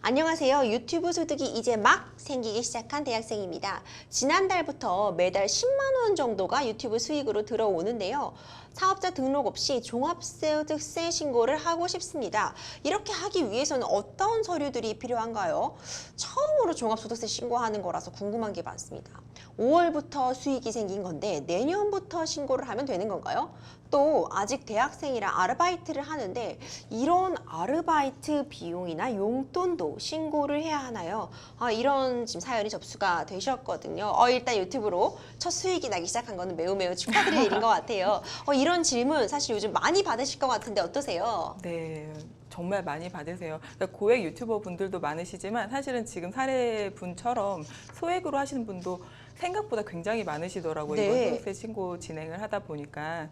안녕하세요. 유튜브 소득이 이제 막 생기기 시작한 대학생입니다. 지난달부터 매달 10만 원 정도가 유튜브 수익으로 들어오는데요. 사업자 등록 없이 종합소득세 신고를 하고 싶습니다. 이렇게 하기 위해서는 어떤 서류들이 필요한가요? 처음으로 종합소득세 신고하는 거라서 궁금한 게 많습니다. 5월부터 수익이 생긴 건데 내년부터 신고를 하면 되는 건가요? 또 아직 대학생이라 아르바이트를 하는데 이런 아르바이트 비용이나 용돈도 신고를 해야 하나요? 이런 지금 사연이 접수가 되셨거든요. 일단 유튜브로 첫 수익이 나기 시작한 거는 매우 축하드릴 일인 것 같아요. 이런 질문 사실 요즘 많이 받으실 것 같은데 어떠세요? 네. 정말 많이 받으세요. 그러니까 고액 유튜버 분들도 많으시지만 사실은 지금 사례분처럼 소액으로 하시는 분도 생각보다 굉장히 많으시더라고요. 네. 이번 소득세 신고 진행을 하다 보니까.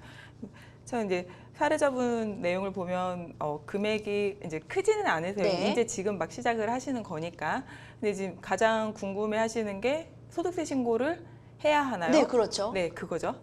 참 이제 사례자분 내용을 보면 금액이 이제 크지는 않으세요. 네. 이제 지금 막 시작을 하시는 거니까. 근데 지금 가장 궁금해 하시는 게 소득세 신고를 해야 하나요? 네, 그렇죠. 네, 그거죠.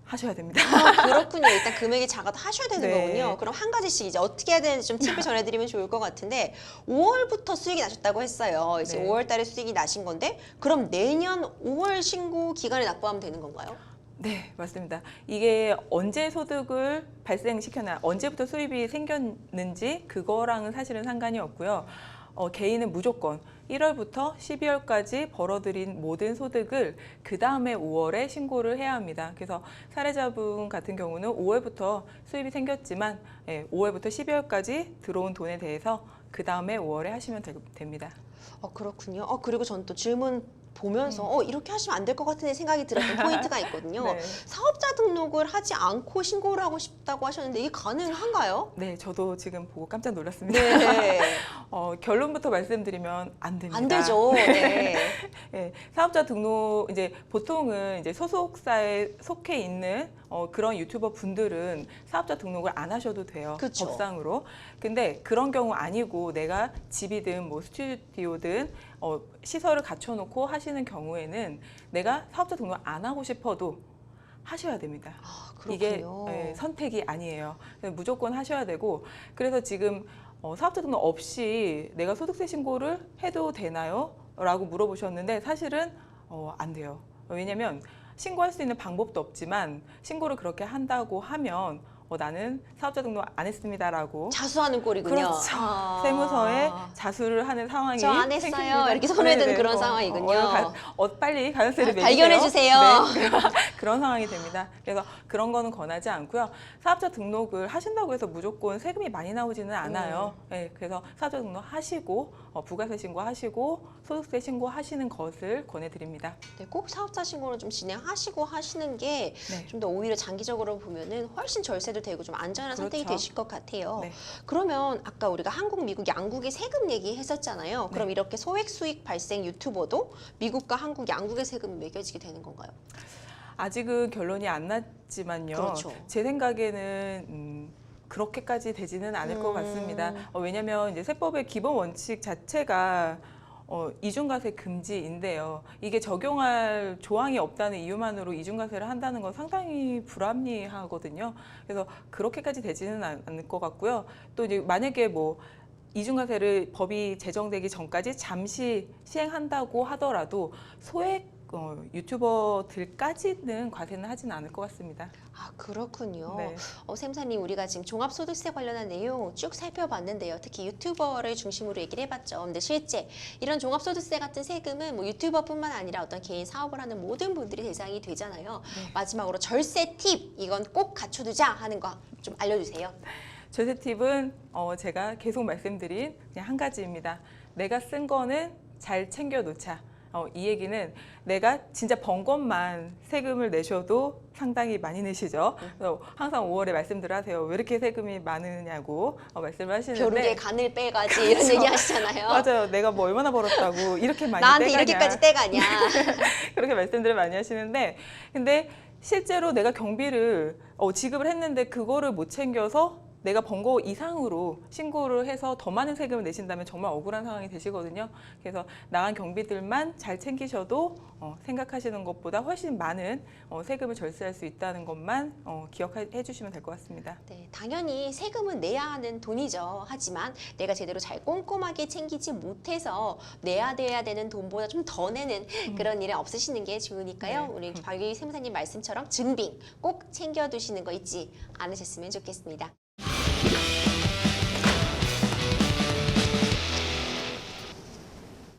하셔야 됩니다. 그렇군요. 일단 금액이 작아도 하셔야 되는 네. 거군요. 그럼 한 가지씩 이제 어떻게 해야 되는지 좀 팁을 전해드리면 좋을 것 같은데 5월부터 수익이 나셨다고 했어요. 이제 네. 5월 달에 수익이 나신 건데 그럼 내년 5월 신고 기간에 납부하면 되는 건가요? 네, 맞습니다. 이게 언제 소득을 발생시켰나, 언제부터 수입이 생겼는지 그거랑은 사실은 상관이 없고요. 개인은 무조건 1월부터 12월까지 벌어들인 모든 소득을 그 다음에 5월에 신고를 해야 합니다. 그래서 사례자분 같은 경우는 5월부터 수입이 생겼지만 5월부터 12월까지 들어온 돈에 대해서 그 다음에 5월에 하시면 됩니다. 그렇군요. 그리고 전 또 질문 보면서 이렇게 하시면 안 될 것 같은 생각이 들었던 포인트가 있거든요. 네. 사업자 등록을 하지 않고 신고를 하고 싶다고 하셨는데 이게 가능한가요? 네, 저도 지금 보고 깜짝 놀랐습니다. 네. 결론부터 말씀드리면 안 됩니다. 안 되죠. 네. 네, 사업자 등록 이제 보통은 이제 소속사에 속해 있는 그런 유튜버 분들은 사업자 등록을 안 하셔도 돼요. 그쵸. 법상으로. 근데 그런 경우 아니고 내가 집이든 뭐 스튜디오든 시설을 갖춰놓고 하시는 경우에는 내가 사업자 등록 안 하고 싶어도 하셔야 됩니다. 이게 그렇군요. 선택이 아니에요. 무조건 하셔야 되고, 그래서 지금 사업자 등록 없이 내가 소득세 신고를 해도 되나요? 라고 물어보셨는데 사실은 안 돼요. 왜냐면 신고할 수 있는 방법도 없지만 신고를 그렇게 한다고 하면 나는 사업자 등록 안 했습니다라고 자수하는 꼴이군요. 그렇죠. 세무서에 자수를 하는 상황이 저 안 했어요. 생깁니다. 이렇게 손에 든 네네. 그런 상황이군요. 빨리 가산세를 매기세요. 발견해 주세요. 네. 그런 상황이 됩니다. 그래서 그런 거는 권하지 않고요. 사업자 등록을 하신다고 해서 무조건 세금이 많이 나오지는 않아요. 네, 그래서 사업자 등록 하시고 부가세 신고하시고 소득세 신고하시는 것을 권해드립니다. 네, 꼭 사업자 신고를 좀 진행하시고 하시는 게 좀 네. 더 오히려 장기적으로 보면은 훨씬 절세도 되고 좀 안전한 선택이 그렇죠. 되실 것 같아요. 네. 그러면 아까 우리가 한국, 미국, 양국의 세금 얘기했었잖아요. 그럼 네. 이렇게 소액 수익 발생 유튜버도 미국과 한국, 양국의 세금이 매겨지게 되는 건가요? 아직은 결론이 안 났지만요. 그렇죠. 제 생각에는 그렇게까지 되지는 않을 것 같습니다. 왜냐하면 이제 세법의 기본 원칙 자체가 이중과세 금지인데요. 이게 적용할 조항이 없다는 이유만으로 이중과세를 한다는 건 상당히 불합리하거든요. 그래서 그렇게까지 되지는 않을 것 같고요. 또 이제 만약에 뭐 이중과세를 법이 제정되기 전까지 잠시 시행한다고 하더라도 소액 유튜버들까지는 과세는 하지는 않을 것 같습니다. 그렇군요. 네. 샘사님, 우리가 지금 종합소득세 관련한 내용 쭉 살펴봤는데요. 특히 유튜버를 중심으로 얘기를 해봤죠. 근데 실제 이런 종합소득세 같은 세금은 뭐 유튜버뿐만 아니라 어떤 개인 사업을 하는 모든 분들이 대상이 되잖아요. 네. 마지막으로 절세 팁, 이건 꼭 갖춰두자 하는 거 좀 알려주세요. 절세 팁은 제가 계속 말씀드린 그냥 한 가지입니다. 내가 쓴 거는 잘 챙겨 놓자. 이 얘기는 내가 진짜 번 것만 세금을 내셔도 상당히 많이 내시죠. 그래서 항상 5월에 말씀들 하세요. 왜 이렇게 세금이 많으냐고 말씀을 하시는데 벼룩의 간을 빼가지 그렇죠. 이런 얘기 하시잖아요. 맞아요. 내가 뭐 얼마나 벌었다고 이렇게 많이 나한테 떼가냐. 이렇게까지 떼가냐. 그렇게 말씀들을 많이 하시는데 근데 실제로 내가 경비를 지급을 했는데 그거를 못 챙겨서 내가 번 거 이상으로 신고를 해서 더 많은 세금을 내신다면 정말 억울한 상황이 되시거든요. 그래서 나간 경비들만 잘 챙기셔도 생각하시는 것보다 훨씬 많은 세금을 절세할 수 있다는 것만 기억해 주시면 될 것 같습니다. 네, 당연히 세금은 내야 하는 돈이죠. 하지만 내가 제대로 잘 꼼꼼하게 챙기지 못해서 내야 되는 돈보다 좀 더 내는 그런 일은 없으시는 게 좋으니까요. 네. 우리 박유희 세무사님 말씀처럼 증빙 꼭 챙겨두시는 거 잊지 않으셨으면 좋겠습니다.